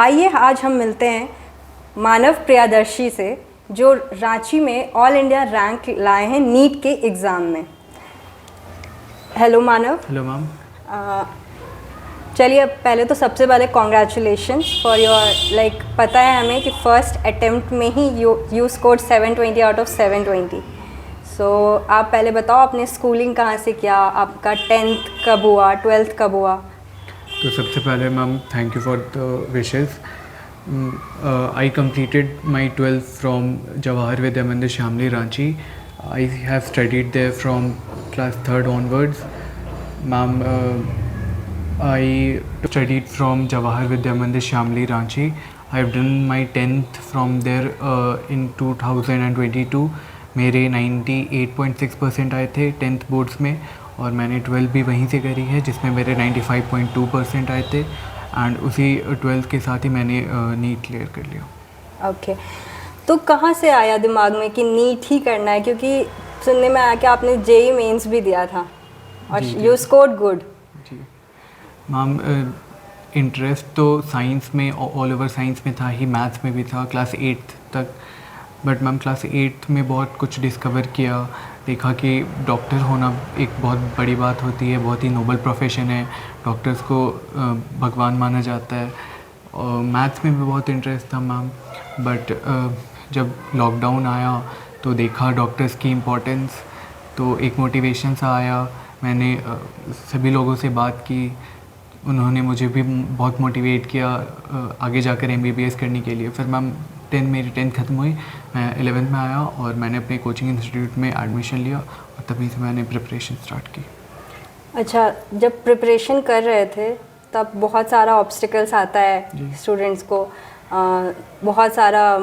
आइए आज हम मिलते हैं मानव प्रियदर्शी से, जो रांची में ऑल इंडिया रैंक लाए हैं नीट के एग्ज़ाम में। हेलो मानव। Hello ma'am. चलिए, पहले तो सबसे पहले कॉन्ग्रेचुलेशंस फॉर योर पता है हमें कि फर्स्ट अटेम्प्ट में ही यू स्कोर्ड 720 आउट ऑफ 720। सो आप पहले बताओ, आपने स्कूलिंग कहाँ से किया, आपका 10th कब हुआ, 12th कब हुआ? तो सबसे पहले ma'am thank you for the wishes. I completed my 12th from Jawahar Vidya Mandir, Shamli, Ranchi. I have studied there from class 3rd onwards. Ma'am, I studied from Jawahar Vidya Mandir, Shamli, Ranchi. I have done my 10th from there in 2022. मेरे 98.6% आए थे 10th boards में, और मैंने 12 भी वहीं से करी है जिसमें मेरे 95.2% आए थे। एंड उसी 12 के साथ ही मैंने नीट क्लियर कर लिया। ओके, तो कहाँ से आया दिमाग में कि नीट ही करना है? क्योंकि सुनने में आया कि आपने जेई मेंस भी दिया था और यू स्कोर्ड गुड। जी मैम, इंटरेस्ट तो साइंस में, ऑल ओवर साइंस में था ही, मैथ्स में भी था क्लास 8 तक। बट मैम क्लास 8 में बहुत कुछ डिस्कवर किया, देखा कि डॉक्टर होना एक बहुत बड़ी बात होती है, बहुत ही नोबल प्रोफेशन है, डॉक्टर्स को भगवान माना जाता है। और मैथ्स में भी बहुत इंटरेस्ट था मैम, बट जब लॉकडाउन आया तो देखा डॉक्टर्स की इम्पोर्टेंस, तो एक मोटिवेशन सा आया। मैंने सभी लोगों से बात की, उन्होंने मुझे भी बहुत मोटिवेट किया आगे जाकर MBBS करने के लिए। फिर मैम मेरी 10th ख़त्म हुई, मैं 11th में आया और मैंने अपने कोचिंग इंस्टीट्यूट में एडमिशन लिया और तभी से मैंने प्रिपरेशन स्टार्ट की। अच्छा, जब प्रिपरेशन कर रहे थे तब बहुत सारा ऑब्स्टिकल्स आता है स्टूडेंट्स को, बहुत सारा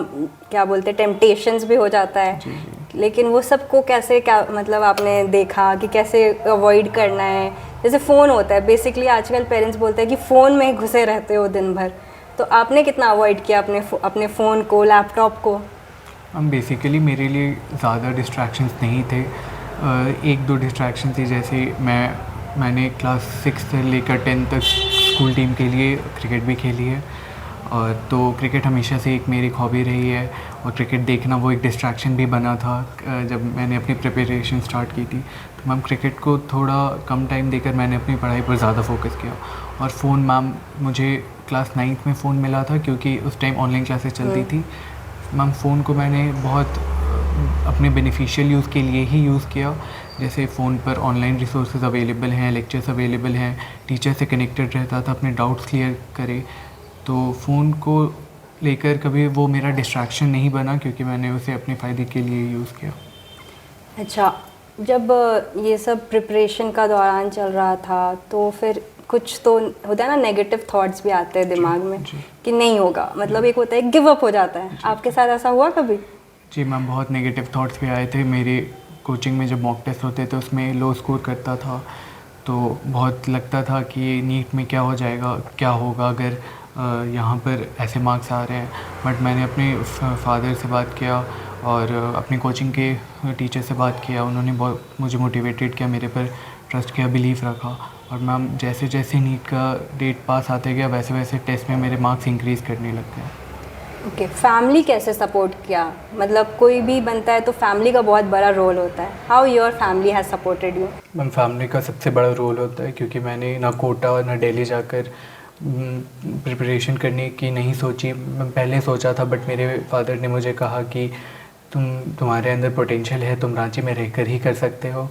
क्या बोलते हैं टेम्पटेशंस भी हो जाता है। जी जी। लेकिन वो सबको कैसे, क्या मतलब आपने देखा कि कैसे अवॉइड करना है? जैसे फ़ोन होता है, बेसिकली आजकल पेरेंट्स बोलते हैं कि फ़ोन में घुसे रहते हो दिन भर, तो आपने कितना अवॉइड किया अपने फ़ोन को, लैपटॉप को? हम बेसिकली मेरे लिए ज़्यादा डिस्ट्रैक्शंस नहीं थे, एक दो डिस्ट्रैक्शन थी। जैसे मैंने क्लास 6 से लेकर 10 तक स्कूल टीम के लिए क्रिकेट भी खेली है, और तो क्रिकेट हमेशा से एक मेरी हॉबी रही है, और क्रिकेट देखना वो एक डिस्ट्रैक्शन भी बना था जब मैंने अपनी प्रिपरेशन स्टार्ट की थी। तो मैम क्रिकेट को थोड़ा कम टाइम देकर मैंने अपनी पढ़ाई पर ज़्यादा फोकस किया। और फ़ोन मैम मुझे क्लास 9th में फ़ोन मिला था, क्योंकि उस टाइम ऑनलाइन क्लासेस चलती थी। मैम फ़ोन को मैंने बहुत अपने बेनिफिशियल यूज़ के लिए ही यूज़ किया। जैसे फ़ोन पर ऑनलाइन रिसोर्सेज अवेलेबल हैं, लेक्चर्स अवेलेबल हैं, टीचर से कनेक्टेड रहता था, अपने डाउट्स क्लियर करे। तो फ़ोन को लेकर कभी वो मेरा डिस्ट्रैक्शन नहीं बना, क्योंकि मैंने उसे अपने फ़ायदे के लिए यूज़ किया। अच्छा, जब ये सब प्रिपरेशन का दौरान चल रहा था तो फिर कुछ तो होता है ना, नेगेटिव थॉट्स भी आते हैं दिमाग में कि नहीं होगा, मतलब एक होता है गिव अप हो जाता है। आपके साथ ऐसा हुआ कभी? जी मैम, बहुत नेगेटिव थॉट्स भी आए थे। मेरे कोचिंग में जब मॉक टेस्ट होते थे उसमें लो स्कोर करता था, तो बहुत लगता था कि नीट में क्या हो जाएगा, क्या होगा अगर यहाँ पर ऐसे मार्क्स आ रहे हैं। बट मैंने अपने फादर से बात किया और अपने कोचिंग के टीचर से बात किया, उन्होंने बहुत मुझे मोटिवेटेड किया, मेरे पर ट्रस्ट किया, बिलीव रखा। और मैम जैसे जैसे नीट का डेट पास आते गया, वैसे वैसे टेस्ट में मेरे मार्क्स इंक्रीज़ करने लग गए। ओके, फैमिली कैसे सपोर्ट किया? मतलब कोई भी बनता है तो फैमिली का बहुत बड़ा रोल होता है। How your family has supported you? Ma'am family का सबसे बड़ा रोल होता है, क्योंकि मैंने ना कोटा ना दिल्ली जाकर प्रिपरेशन करने की नहीं सोची। मैं पहले सोचा था, बट मेरे फादर ने मुझे कहा कि तुम्हारे अंदर पोटेंशियल है, तुम रांची में रहकर ही कर सकते हो।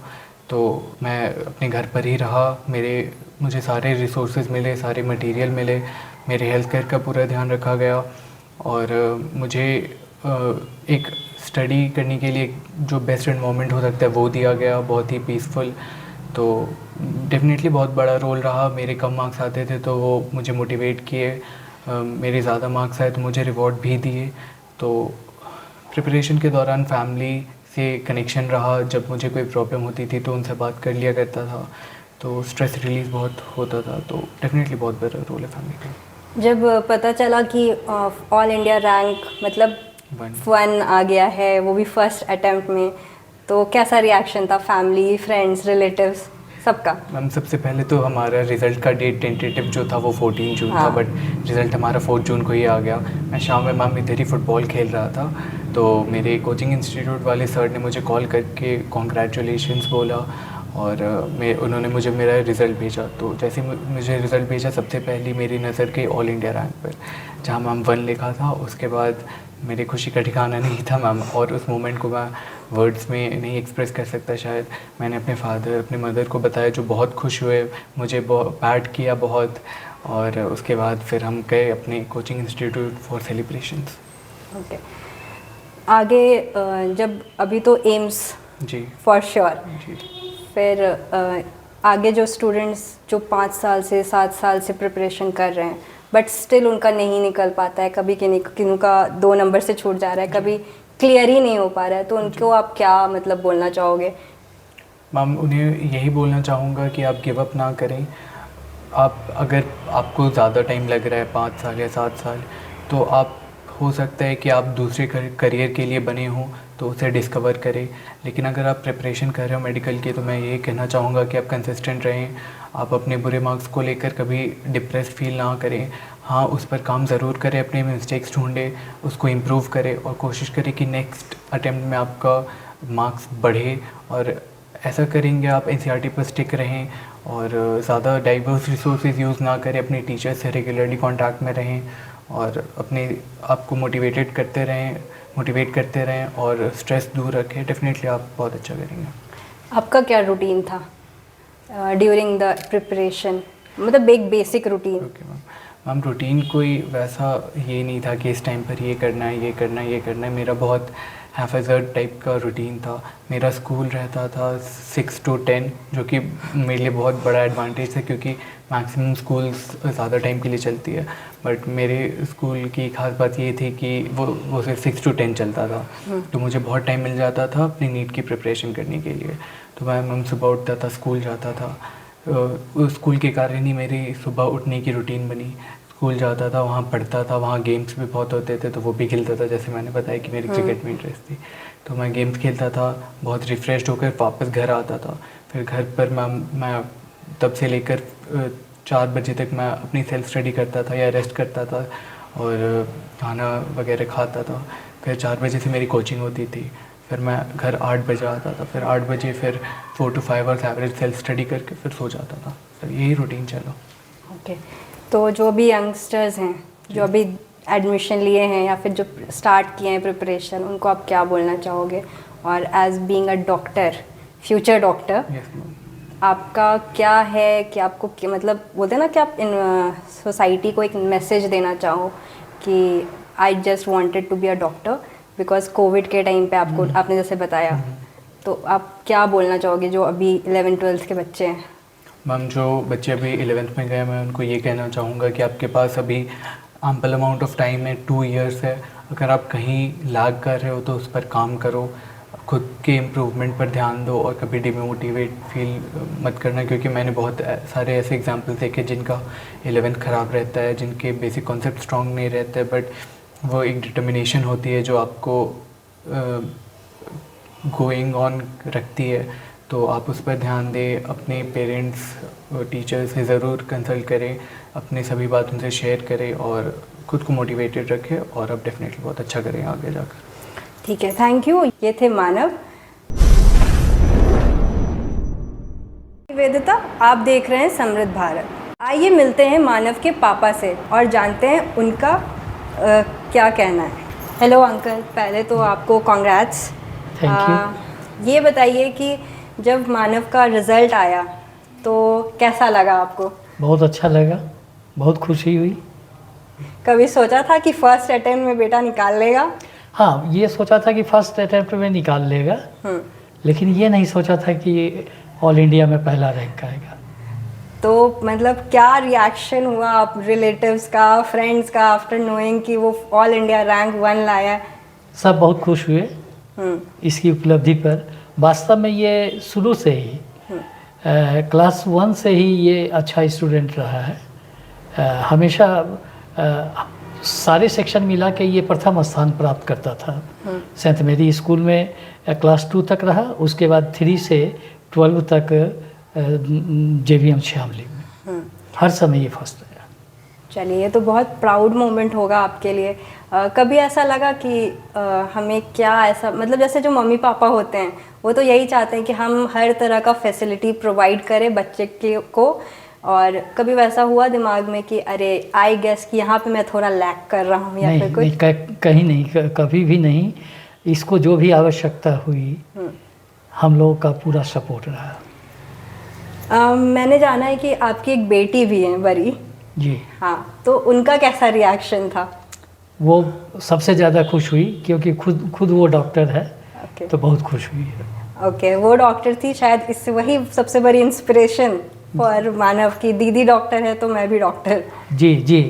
तो मैं अपने घर पर ही रहा, मुझे सारे रिसोर्सेज मिले, सारे मटेरियल मिले, मेरे हेल्थ केयर का पूरा ध्यान रखा गया, और मुझे एक स्टडी करने के लिए जो बेस्ट एनवायरनमेंट हो सकता है वो दिया गया, बहुत ही पीसफुल। तो डेफिनेटली बहुत बड़ा रोल रहा। मेरे कम मार्क्स आते थे तो वो मुझे मोटिवेट किए, मेरे ज़्यादा मार्क्स आए तो मुझे रिवॉर्ड भी दिए। तो प्रिपरेशन के दौरान फैमिली से कनेक्शन रहा, जब मुझे कोई प्रॉब्लम होती थी तो उनसे बात कर लिया करता था, तो स्ट्रेस रिलीज़ बहुत होता था। तो डेफिनेटली बहुत बड़ा रोल है फैमिली का। जब पता चला कि ऑल इंडिया रैंक मतलब 1 आ गया है, वो भी फर्स्ट अटेम्प्ट में, तो कैसा रिएक्शन था फैमिली, फ्रेंड्स, रिलेटिव्स? सबका? मैम सबसे पहले तो हमारा रिज़ल्ट का डेट टेंटेटिव जो था वो 14 जून था, हाँ। बट रिज़ल्ट हमारा 4 जून को ही आ गया। मैं शाम में मैम इधर ही फुटबॉल खेल रहा था, तो मेरे कोचिंग इंस्टीट्यूट वाले सर ने मुझे कॉल करके कॉन्ग्रेचुलेशंस बोला, और उन्होंने मुझे मेरा रिज़ल्ट भेजा। तो जैसे मुझे रिज़ल्ट भेजा, सबसे पहली मेरी नज़र गई ऑल इंडिया रैंक पर, जहाँ मैम 1 लिखा था। उसके बाद मेरी खुशी का ठिकाना नहीं था मैम, और उस मोमेंट को मैं वर्ड्स में नहीं एक्सप्रेस कर सकता शायद। मैंने अपने फादर, अपने मदर को बताया, जो बहुत खुश हुए, मुझे पैट किया बहुत, और उसके बाद फिर हम गए अपने coaching institute for celebrations. Okay, आगे जब अभी तो एम्स जी फॉर श्योर, जी। फिर आगे जो स्टूडेंट्स जो 5 साल से 7 साल से प्रिपरेशन कर रहे हैं बट स्टिल उनका नहीं निकल पाता है, कभी किन्हीं का 2 नंबर से छूट जा रहा है, कभी क्लियर ही नहीं हो पा रहा है, तो उनको आप क्या मतलब बोलना चाहोगे? मैम उन्हें यही बोलना चाहूँगा कि आप गिव अप ना करें। अगर आपको ज़्यादा टाइम लग रहा है 5 साल या 7 साल, तो आप हो सकता है कि आप दूसरे करियर के लिए बने हों तो उसे डिस्कवर करें। लेकिन अगर आप प्रिपरेशन कर रहे हो मेडिकल की, तो मैं ये कहना चाहूँगा कि आप कंसिस्टेंट रहें। आप अपने बुरे मार्क्स को लेकर कभी डिप्रेस फील ना करें। हाँ, उस पर काम ज़रूर करें, अपने मिस्टेक्स ढूंढें, उसको इम्प्रूव करें, और कोशिश करें कि नेक्स्ट अटेम्प्ट में आपका मार्क्स बढ़े। और ऐसा करेंगे आप एनसीईआरटी पर स्टिक रहें, और ज़्यादा डाइवर्स रिसोर्सेज यूज़ ना करें, अपने टीचर से रेगुलरली कांटेक्ट में रहें, और अपने आप को मोटिवेट करते रहें और स्ट्रेस दूर रखें। डेफिनेटली आप बहुत अच्छा करेंगे। आपका क्या रूटीन था ड्यूरिंग द प्रिपरेशन, मतलब एक basic routine? Okay ma'am, routine कोई वैसा ये नहीं था कि इस टाइम पर ये करना है, ये करना है, ये करना है। मेरा बहुत हैफेज़र्ड टाइप का रूटीन था। मेरा स्कूल रहता था 6 to 10, जो कि मेरे लिए बहुत बड़ा एडवांटेज है, क्योंकि मैक्सिमम स्कूल्स ज़्यादा टाइम के लिए चलती है, बट मेरे स्कूल की खास बात ये थी कि वो सिर्फ 6 to 10 चलता था। तो मुझे बहुत टाइम मिल जाता था अपनी नीट की प्रिपरेशन करने के लिए। तो मैं सुबह उठता था, स्कूल जाता था। उस स्कूल के कारण ही मेरी सुबह उठने की रूटीन बनी। स्कूल जाता था, वहाँ पढ़ता था, वहाँ गेम्स भी बहुत होते थे, तो वो भी खेलता था। जैसे मैंने बताया कि मेरी क्रिकेट में इंटरेस्ट थी, तो मैं गेम्स खेलता था, बहुत रिफ़्रेश होकर वापस घर आता था। फिर घर पर मैं तब से लेकर 4 बजे तक मैं अपनी सेल्फ स्टडी करता था या रेस्ट करता था, और खाना वगैरह खाता था। फिर 4 बजे से मेरी कोचिंग होती थी। फिर मैं घर 8 बजे आता था। फिर 8 बजे फिर 4 to 5 hours average self study करके फिर सो जाता था। तो यही रूटीन चला। ओके, तो जो भी यंगस्टर्स हैं जो अभी एडमिशन लिए हैं या फिर जो स्टार्ट किए हैं प्रिपरेशन, उनको आप क्या बोलना चाहोगे? और as being a doctor, future doctor, आपका क्या है कि आपको मतलब बोलते हैं ना कि आप इन सोसाइटी को एक मैसेज देना चाहो कि I just wanted to be a doctor because Covid के टाइम पे आपको आपने जैसे बताया, तो आप क्या बोलना चाहोगे जो अभी 11th-12th के बच्चे हैं? मैम, जो बच्चे अभी 11th में गए, मैं उनको ये कहना चाहूँगा कि आपके पास अभी एम्पल अमाउंट ऑफ टाइम है, 2 years है। अगर आप कहीं लैग कर रहे हो तो उस पर काम करो, खुद के इम्प्रूवमेंट पर ध्यान दो, और कभी डिमोटिवेट फील मत करना, क्योंकि मैंने बहुत सारे ऐसे एग्जांपल्स देखे जिनका 11th ख़राब रहता है, जिनके बेसिक कॉन्सेप्ट स्ट्रॉन्ग नहीं रहते, बट वो एक डिटर्मिनेशन होती है जो आपको गोइंग ऑन रखती है। तो आप उस पर ध्यान दें, अपने पेरेंट्स, टीचर्स से ज़रूर कंसल्ट करें, अपने सभी बात उनसे शेयर करें, और खुद को मोटिवेटेड रखें, और आप डेफिनेटली बहुत अच्छा करें आगे जाकर। ठीक है, थैंक यू। ये थे मानव। वेदिता, आप देख रहे हैं समृद्ध भारत। आइए मिलते हैं मानव के पापा से और जानते हैं उनका क्या कहना है। हेलो अंकल, पहले तो आपको कॉन्ग्रेट्स। Thank you. ये बताइए कि जब मानव का रिज़ल्ट आया तो कैसा लगा आपको? बहुत अच्छा लगा, बहुत खुशी हुई। कभी सोचा था कि फर्स्ट अटेम्प्ट में बेटा निकाल लेगा? हाँ, ये सोचा था कि फर्स्ट अटेम्प्ट में निकाल लेगा, लेकिन ये नहीं सोचा था कि ऑल इंडिया में पहला रैंक आएगा। तो मतलब क्या रिएक्शन हुआ आप रिलेटिव्स का, फ्रेंड्स का, आफ्टर नोइंग कि वो ऑल इंडिया रैंक 1 लाया? सब बहुत खुश हुए इसकी उपलब्धि पर। वास्तव में ये शुरू से ही क्लास 1 से ही ये अच्छा स्टूडेंट रहा है। हमेशा सारे सेक्शन मिला के ये प्रथम स्थान प्राप्त करता था। सेंट मेरी स्कूल में क्लास 2 तक रहा, उसके बाद 3 से 12 तक JVM श्यामली में हर समय ये फर्स्ट रहा। चलिए, ये तो बहुत प्राउड मोमेंट होगा आपके लिए। कभी ऐसा लगा कि हमें क्या ऐसा, मतलब जैसे जो मम्मी पापा होते हैं वो तो यही चाहते हैं कि हम हर तरह का फैसिलिटी प्रोवाइड करें बच्चे के को, और कभी वैसा हुआ दिमाग में कि अरे आई गेस कि यहाँ पे मैं थोड़ा लैक कर रहा हूँ या फिर कुछ? नहीं, कहीं नहीं, कभी भी नहीं। इसको जो भी आवश्यकता हुई हम लोगों का पूरा सपोर्ट रहा। मैंने जाना है कि आपकी एक बेटी भी है बड़ी। जी हाँ, तो उनका कैसा रिएक्शन था? वो सबसे ज़्यादा खुश हुई क्योंकि खुद वो डॉक्टर है। ओके तो बहुत खुश हुई है। ओके, वो डॉक्टर थी शायद, इससे वही सबसे बड़ी इंस्पिरेशन फॉर मानव की दीदी डॉक्टर है तो मैं भी डॉक्टर। जी जी,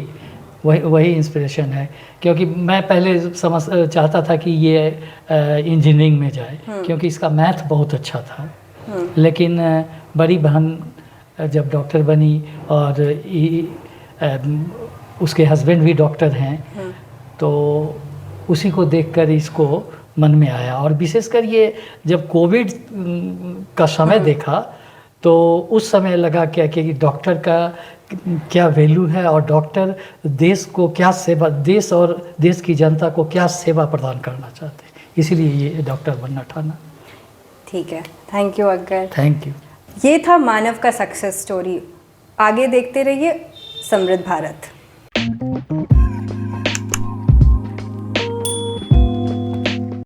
वही इंस्पिरेशन है। क्योंकि मैं पहले चाहता था कि ये इंजीनियरिंग में जाए क्योंकि इसका मैथ बहुत अच्छा था। लेकिन बड़ी बहन जब डॉक्टर बनी और उसके हस्बैंड भी डॉक्टर हैं, तो उसी को देखकर इसको मन में आया। और विशेषकर ये जब कोविड का समय देखा तो उस समय लगा क्या कि डॉक्टर का क्या वैल्यू है और डॉक्टर देश को क्या सेवा, देश और देश की जनता को क्या सेवा प्रदान करना चाहते हैं, इसलिए ये डॉक्टर बनना ठाना। ठीक है, थैंक यू अग्गर। Thank you. ये था मानव का सक्सेस स्टोरी। आगे देखते रहिए समृद्ध भारत।